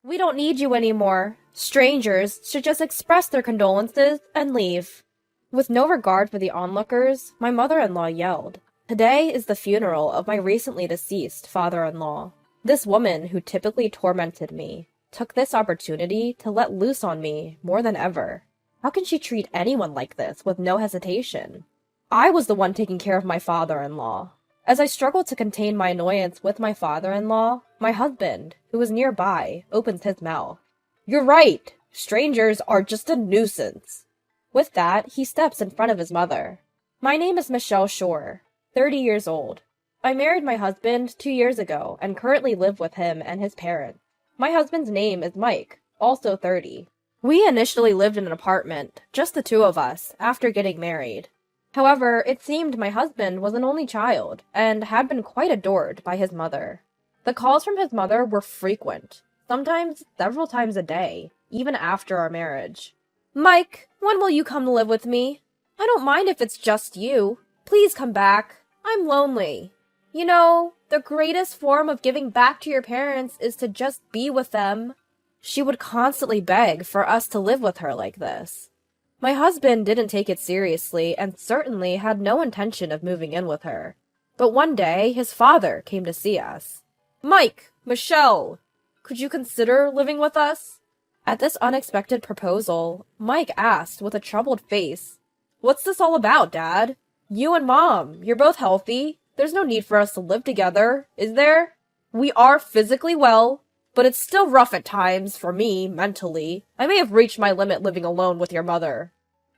We don't need you anymore. Strangers should just express their condolences and leave. With no regard for the onlookers, my mother-in-law yelled, "Today is the funeral of my recently deceased father-in-law. This woman, who typically tormented me, took this opportunity to let loose on me more than ever. How can she treat anyone like this with no hesitation? I was the one taking care of my father-in-law." As I struggled to contain my annoyance with my father-in-law, my husband, who was nearby, opens his mouth. "You're right! Strangers are just a nuisance." With that, he steps in front of his mother. My name is Michelle Shore, 30 years old. I married my husband 2 years ago and currently live with him and his parents. My husband's name is Mike, also 30. We initially lived in an apartment, just the two of us, after getting married. However, it seemed my husband was an only child and had been quite adored by his mother. The calls from his mother were frequent, sometimes several times a day, even after our marriage. "Mike, when will you come to live with me? I don't mind if it's just you. Please come back. I'm lonely. You know, the greatest form of giving back to your parents is to just be with them." She would constantly beg for us to live with her like this. My husband didn't take it seriously and certainly had no intention of moving in with her. But one day, his father came to see us. "Mike, Michelle, could you consider living with us?" At this unexpected proposal, Mike asked with a troubled face, "What's this all about, Dad? You and Mom, you're both healthy. There's no need for us to live together, is there? We are physically well, but it's still rough at times for me, mentally. I may have reached my limit living alone with your mother."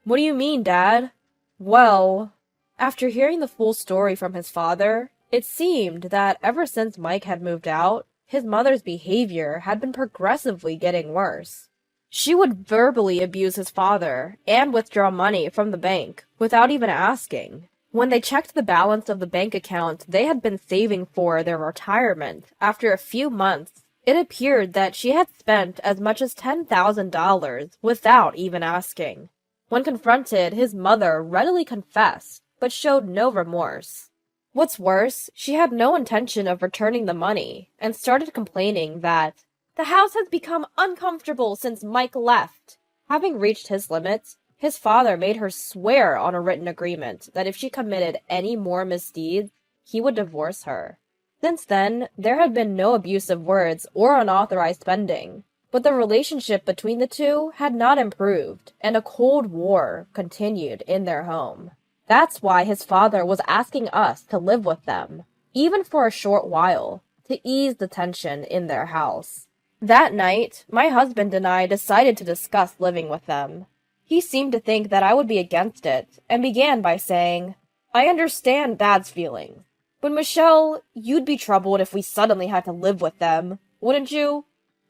"What do you mean, Dad?" "Well," after hearing the full story from his father, it seemed that ever since Mike had moved out, his mother's behavior had been progressively getting worse. She would verbally abuse his father and withdraw money from the bank without even asking. When they checked the balance of the bank account they had been saving for their retirement, after a few months, it appeared that she had spent as much as $10,000 without even asking. When confronted, his mother readily confessed, but showed no remorse. What's worse, she had no intention of returning the money, and started complaining that the house has become uncomfortable since Mike left. Having reached his limits, his father made her swear on a written agreement that if she committed any more misdeeds, he would divorce her. Since then, there had been no abusive words or unauthorized spending, but the relationship between the two had not improved, and a cold war continued in their home. That's why his father was asking us to live with them, even for a short while, to ease the tension in their house. That night, my husband and I decided to discuss living with them. He seemed to think that I would be against it, and began by saying, "I understand Dad's feelings. But Michelle, you'd be troubled if we suddenly had to live with them, wouldn't you?"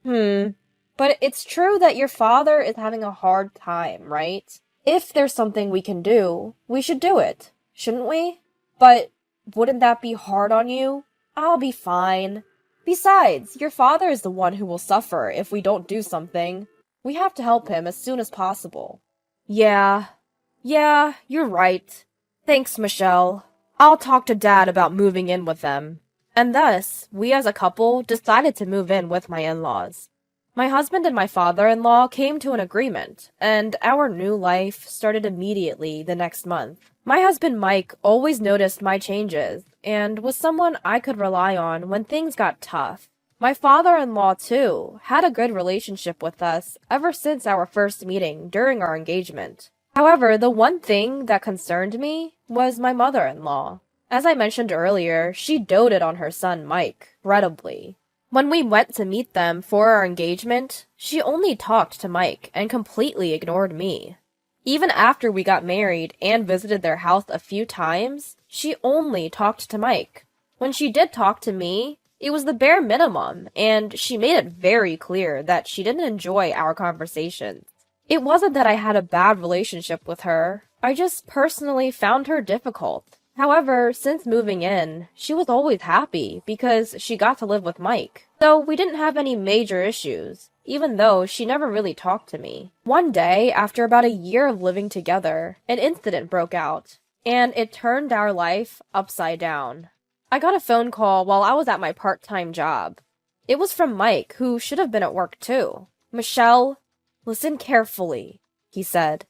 But it's true that your father is having a hard time, right? If there's something we can do, we should do it, shouldn't we? But wouldn't that be hard on you? I'll be fine. Besides, your father is the one who will suffer if we don't do something. We have to help him as soon as possible." Yeah, you're right. Thanks, Michelle. I'll talk to Dad about moving in with them." And thus, we as a couple decided to move in with my in-laws. My husband and my father-in-law came to an agreement, and our new life started immediately the next month. My husband Mike always noticed my changes, and was someone I could rely on when things got tough. My father-in-law, too, had a good relationship with us ever since our first meeting during our engagement. However, the one thing that concerned me was my mother-in-law. As I mentioned earlier, she doted on her son Mike, incredibly. When we went to meet them for our engagement, she only talked to Mike and completely ignored me. Even after we got married and visited their house a few times, she only talked to Mike. When she did talk to me, it was the bare minimum, and she made it very clear that she didn't enjoy our conversations. It wasn't that I had a bad relationship with her, I just personally found her difficult. However, since moving in, she was always happy because she got to live with Mike. So we didn't have any major issues, even though she never really talked to me. One day, after about a year of living together, an incident broke out, and it turned our life upside down. I got a phone call while I was at my part-time job. It was from Mike, who should have been at work too. "Michelle, listen carefully," he said.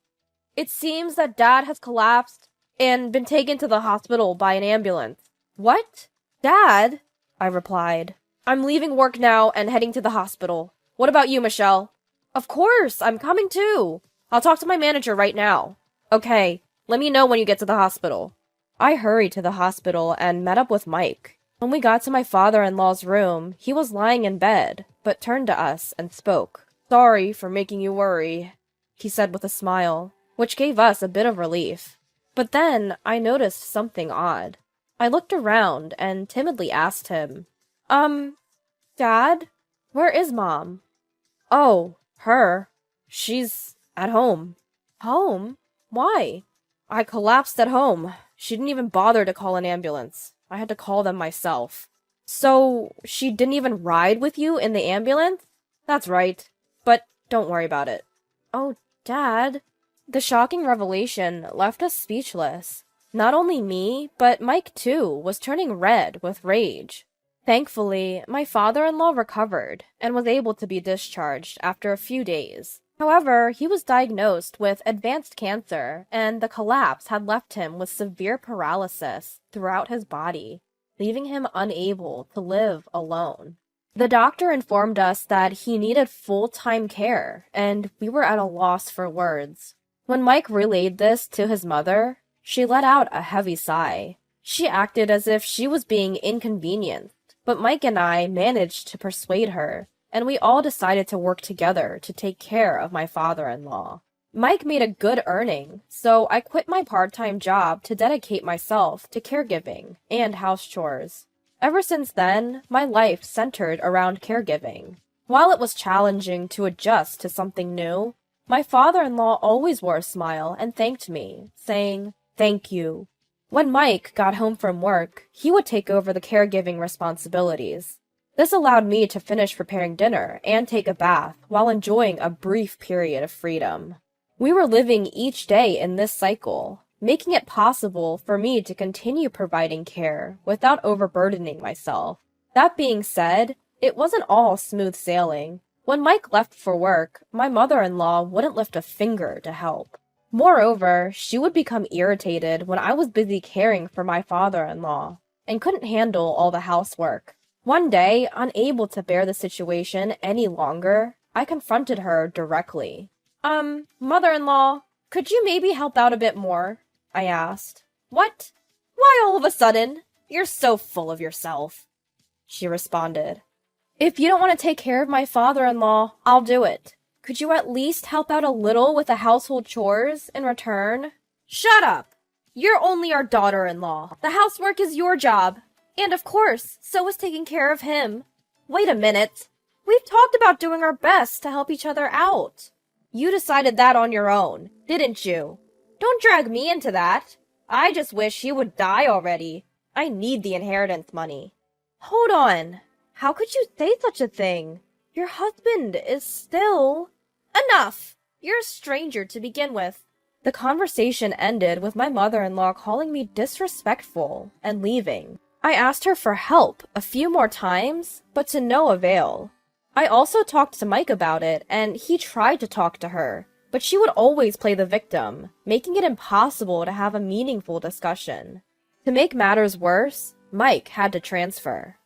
"It seems that Dad has collapsed and been taken to the hospital by an ambulance." "What? Dad?" I replied. "I'm leaving work now and heading to the hospital. What about you, Michelle?" "Of course, I'm coming too. I'll talk to my manager right now." "Okay, let me know when you get to the hospital." I hurried to the hospital and met up with Mike. When we got to my father-in-law's room, he was lying in bed, but turned to us and spoke. "Sorry for making you worry," he said with a smile, which gave us a bit of relief. But then I noticed something odd. I looked around and timidly asked him, Dad, where is Mom?" "Oh, her. She's at home." "Home? Why?" "I collapsed at home. She didn't even bother to call an ambulance. I had to call them myself." "So, she didn't even ride with you in the ambulance?" "That's right. But don't worry about it." "Oh, Dad." The shocking revelation left us speechless. Not only me, but Mike too, was turning red with rage. Thankfully, my father-in-law recovered and was able to be discharged after a few days. However, he was diagnosed with advanced cancer, and the collapse had left him with severe paralysis throughout his body, leaving him unable to live alone. The doctor informed us that he needed full-time care, and we were at a loss for words. When Mike relayed this to his mother, she let out a heavy sigh. She acted as if she was being inconvenienced, but Mike and I managed to persuade her, and we all decided to work together to take care of my father-in-law. Mike made a good earning, so I quit my part-time job to dedicate myself to caregiving and house chores. Ever since then, my life centered around caregiving. While it was challenging to adjust to something new, my father-in-law always wore a smile and thanked me, saying, "Thank you." When Mike got home from work, he would take over the caregiving responsibilities. This allowed me to finish preparing dinner and take a bath while enjoying a brief period of freedom. We were living each day in this cycle, making it possible for me to continue providing care without overburdening myself. That being said, it wasn't all smooth sailing. When Mike left for work, my mother-in-law wouldn't lift a finger to help. Moreover, she would become irritated when I was busy caring for my father-in-law and couldn't handle all the housework. One day, unable to bear the situation any longer, I confronted her directly. Mother-in-law, could you maybe help out a bit more?" I asked. "What? Why all of a sudden? You're so full of yourself," she responded. "If you don't want to take care of my father-in-law, I'll do it. Could you at least help out a little with the household chores in return?" "Shut up! You're only our daughter-in-law. The housework is your job. And of course, so is taking care of him." "Wait a minute. We've talked about doing our best to help each other out." "You decided that on your own, didn't you? Don't drag me into that. I just wish he would die already. I need the inheritance money." "Hold on. How could you say such a thing? Your husband is still—" "Enough! You're a stranger to begin with." The conversation ended with my mother-in-law calling me disrespectful and leaving. I asked her for help a few more times, but to no avail. I also talked to Mike about it, and he tried to talk to her, but she would always play the victim, making it impossible to have a meaningful discussion. To make matters worse, Mike had to transfer.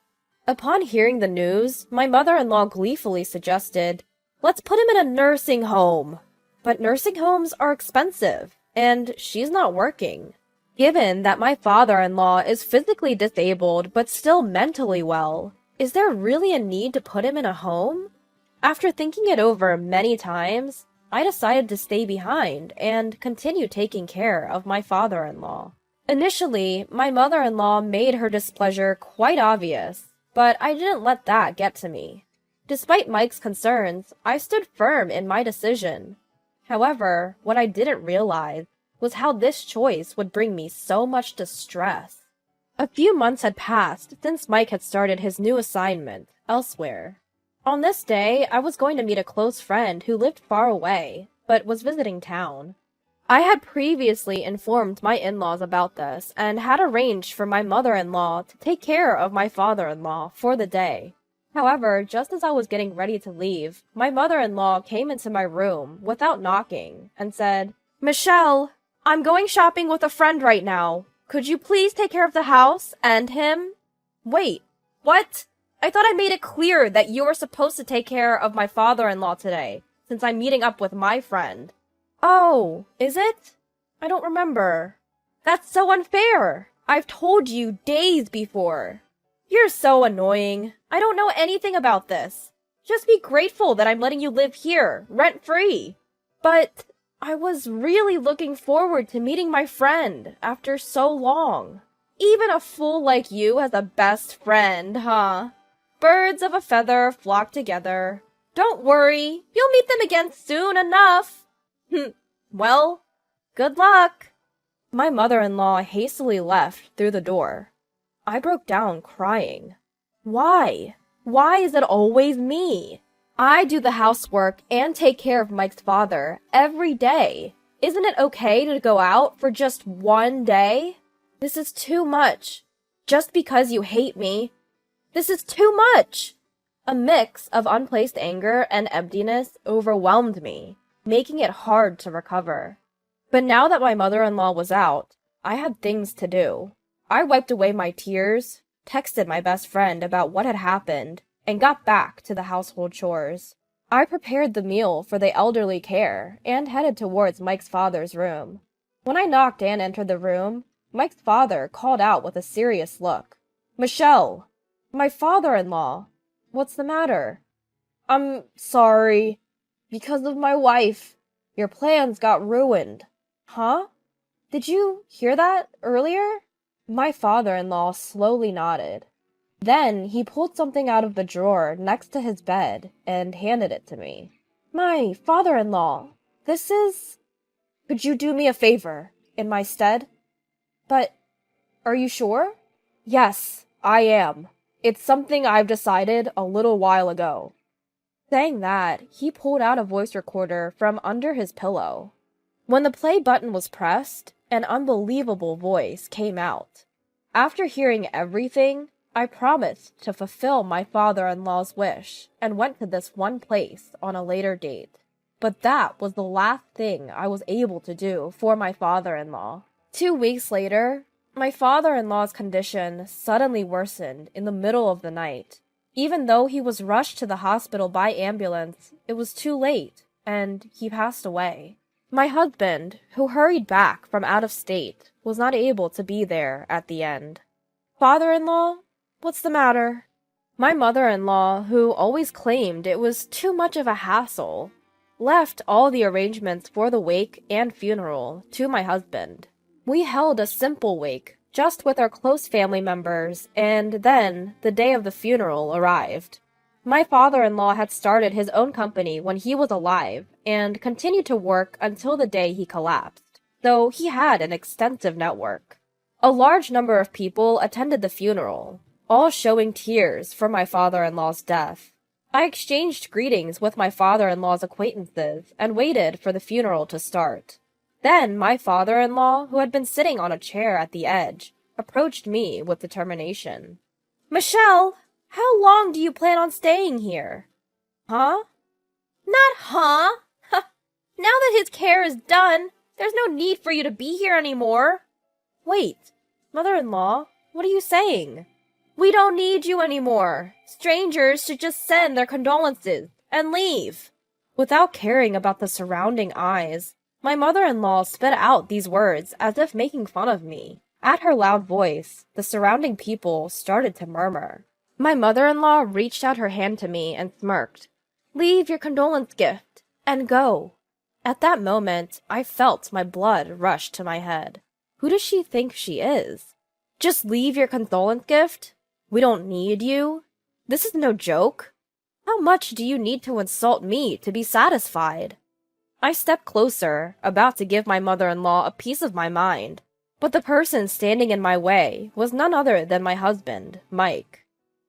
Upon hearing the news, my mother-in-law gleefully suggested, "Let's put him in a nursing home." But nursing homes are expensive, and she's not working. Given that my father-in-law is physically disabled but still mentally well, is there really a need to put him in a home? After thinking it over many times, I decided to stay behind and continue taking care of my father-in-law. Initially, my mother-in-law made her displeasure quite obvious, but I didn't let that get to me. Despite Mike's concerns, I stood firm in my decision. However, what I didn't realize was how this choice would bring me so much distress. A few months had passed since Mike had started his new assignment elsewhere. On this day, I was going to meet a close friend who lived far away, but was visiting town. I had previously informed my in-laws about this and had arranged for my mother-in-law to take care of my father-in-law for the day. However, just as I was getting ready to leave, my mother-in-law came into my room without knocking and said, "Michelle, I'm going shopping with a friend right now. Could you please take care of the house and him?" Wait, what? I thought I made it clear that you were supposed to take care of my father-in-law today, since I'm meeting up with my friend. Oh, is it? I don't remember. That's so unfair. I've told you days before. You're so annoying. I don't know anything about this. Just be grateful that I'm letting you live here, rent-free. But I was really looking forward to meeting my friend after so long. Even a fool like you has a best friend, huh? Birds of a feather flock together. Don't worry, you'll meet them again soon enough. Well, good luck. My mother-in-law hastily left through the door. I broke down crying. Why? Why is it always me? I do the housework and take care of Mike's father every day. Isn't it okay to go out for just one day? This is too much. Just because you hate me. This is too much. A mix of unplaced anger and emptiness overwhelmed me, making it hard to recover. But now that my mother-in-law was out, I had things to do. I wiped away my tears, texted my best friend about what had happened, and got back to the household chores. I prepared the meal for the elderly care and headed towards Mike's father's room. When I knocked and entered the room, Mike's father called out with a serious look. "Michelle! My father-in-law! What's the matter?" "I'm sorry. Because of my wife. Your plans got ruined." "Huh? Did you hear that earlier?" My father-in-law slowly nodded. Then he pulled something out of the drawer next to his bed and handed it to me. "My father-in-law, this is... Could you do me a favor in my stead?" "But are you sure?" "Yes, I am. It's something I've decided a little while ago." Saying that, he pulled out a voice recorder from under his pillow. When the play button was pressed, an unbelievable voice came out. After hearing everything, I promised to fulfill my father-in-law's wish and went to this one place on a later date. But that was the last thing I was able to do for my father-in-law. 2 weeks later, my father-in-law's condition suddenly worsened in the middle of the night. Even though he was rushed to the hospital by ambulance, it was too late, and he passed away. My husband, who hurried back from out of state, was not able to be there at the end. "Father-in-law, what's the matter?" My mother-in-law, who always claimed it was too much of a hassle, left all the arrangements for the wake and funeral to my husband. We held a simple wake, just with our close family members, and then the day of the funeral arrived. My father-in-law had started his own company when he was alive and continued to work until the day he collapsed, though he had an extensive network. A large number of people attended the funeral, all showing tears for my father-in-law's death. I exchanged greetings with my father-in-law's acquaintances and waited for the funeral to start. Then my father-in-law, who had been sitting on a chair at the edge, approached me with determination. "Michelle, how long do you plan on staying here?" "Huh?" "Not huh? Now that his care is done, there's no need for you to be here anymore." "Wait, mother-in-law, what are you saying?" "We don't need you anymore. Strangers should just send their condolences and leave." Without caring about the surrounding eyes, my mother-in-law spit out these words as if making fun of me. At her loud voice, the surrounding people started to murmur. My mother-in-law reached out her hand to me and smirked. "Leave your condolence gift and go." At that moment, I felt my blood rush to my head. Who does she think she is? Just leave your condolence gift? We don't need you? This is no joke. How much do you need to insult me to be satisfied? I stepped closer, about to give my mother-in-law a piece of my mind, but the person standing in my way was none other than my husband, Mike.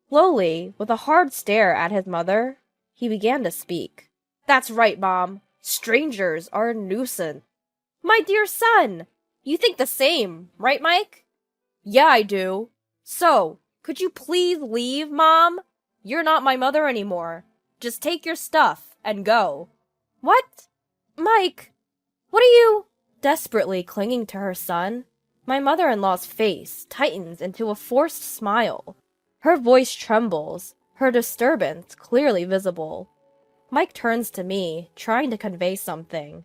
Slowly, with a hard stare at his mother, he began to speak. "That's right, Mom. Strangers are a nuisance." "My dear son, you think the same, right, Mike?" "Yeah, I do. So, could you please leave, Mom? You're not my mother anymore. Just take your stuff and go. What? Mike, what are you? Desperately clinging to her son, my mother-in-law's face tightens into a forced smile. Her voice trembles, her disturbance clearly visible. Mike turns to me, trying to convey something.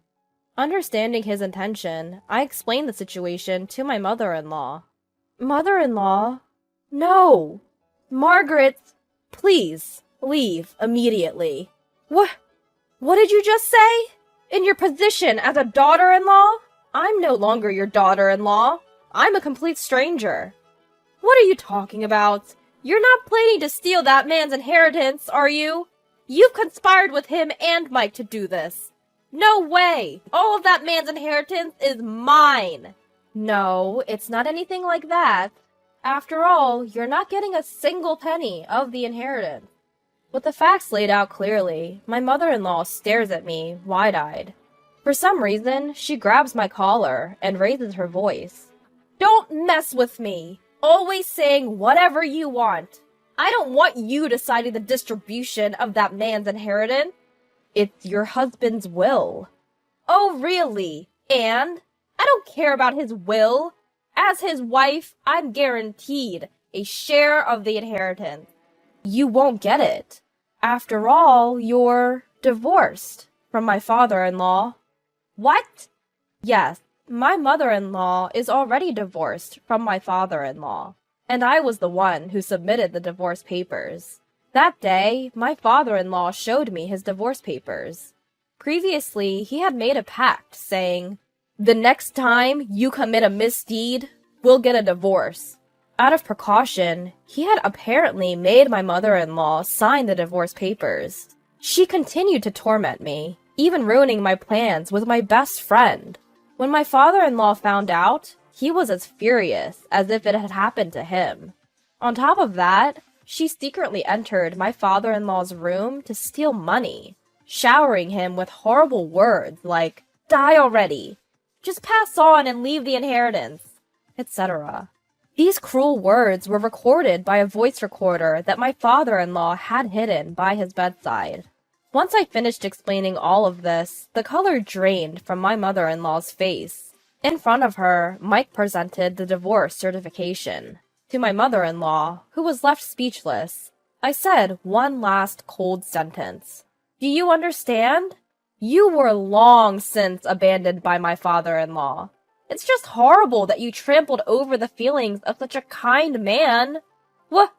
Understanding his intention, I explain the situation to my mother-in-law. Mother-in-law? No! Margaret, please, leave immediately. What did you just say? In your position as a daughter-in-law? I'm no longer your daughter-in-law. I'm a complete stranger. What are you talking about? You're not planning to steal that man's inheritance, are you? You've conspired with him and Mike to do this. No way! All of that man's inheritance is mine! No, it's not anything like that. After all, you're not getting a single penny of the inheritance. With the facts laid out clearly, my mother-in-law stares at me, wide-eyed. For some reason, she grabs my collar and raises her voice. Don't mess with me! Always saying whatever you want. I don't want you deciding the distribution of that man's inheritance. It's your husband's will. Oh, really? And? I don't care about his will. As his wife, I'm guaranteed a share of the inheritance. You won't get it. After all, you're divorced from my father-in-law. What? Yes, my mother-in-law is already divorced from my father-in-law, and I was the one who submitted the divorce papers. That day, my father-in-law showed me his divorce papers. Previously, he had made a pact saying, "The next time you commit a misdeed, we'll get a divorce." Out of precaution, he had apparently made my mother-in-law sign the divorce papers. She continued to torment me, even ruining my plans with my best friend. When my father-in-law found out, he was as furious as if it had happened to him. On top of that, she secretly entered my father-in-law's room to steal money, showering him with horrible words like, "Die already! Just pass on and leave the inheritance," etc. These cruel words were recorded by a voice recorder that my father-in-law had hidden by his bedside. Once I finished explaining all of this, the color drained from my mother-in-law's face. In front of her, Mike presented the divorce certification. To my mother-in-law, who was left speechless, I said one last cold sentence. Do you understand? You were long since abandoned by my father-in-law. It's just horrible that you trampled over the feelings of such a kind man. Wait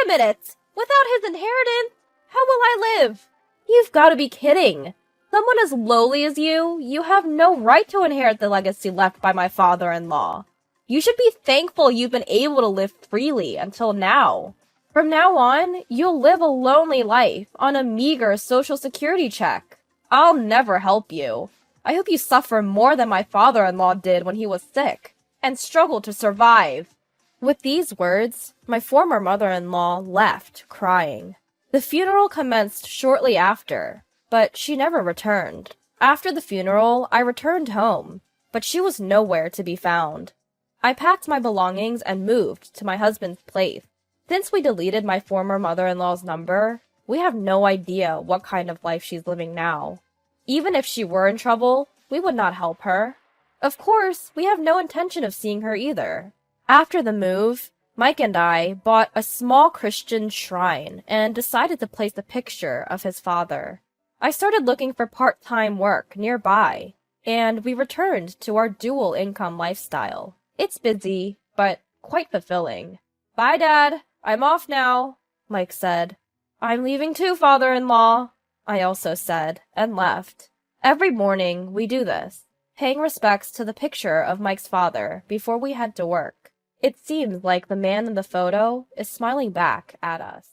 a minute! Without his inheritance, how will I live? You've got to be kidding. Someone as lowly as you have no right to inherit the legacy left by my father-in-law. You should be thankful you've been able to live freely until now. From now on, you'll live a lonely life on a meager social security check. I'll never help you. I hope you suffer more than my father-in-law did when he was sick, and struggled to survive. With these words, my former mother-in-law left, crying. The funeral commenced shortly after, but she never returned. After the funeral, I returned home, but she was nowhere to be found. I packed my belongings and moved to my husband's place. Since we deleted my former mother-in-law's number, we have no idea what kind of life she's living now. Even if she were in trouble, we would not help her. Of course, we have no intention of seeing her either. After the move, Mike and I bought a small Christian shrine and decided to place a picture of his father. I started looking for part-time work nearby, and we returned to our dual income lifestyle. It's busy, but quite fulfilling. Bye, Dad. I'm off now, Mike said. I'm leaving too, father-in-law, I also said, and left. Every morning, we do this, paying respects to the picture of Mike's father before we head to work. It seems like the man in the photo is smiling back at us.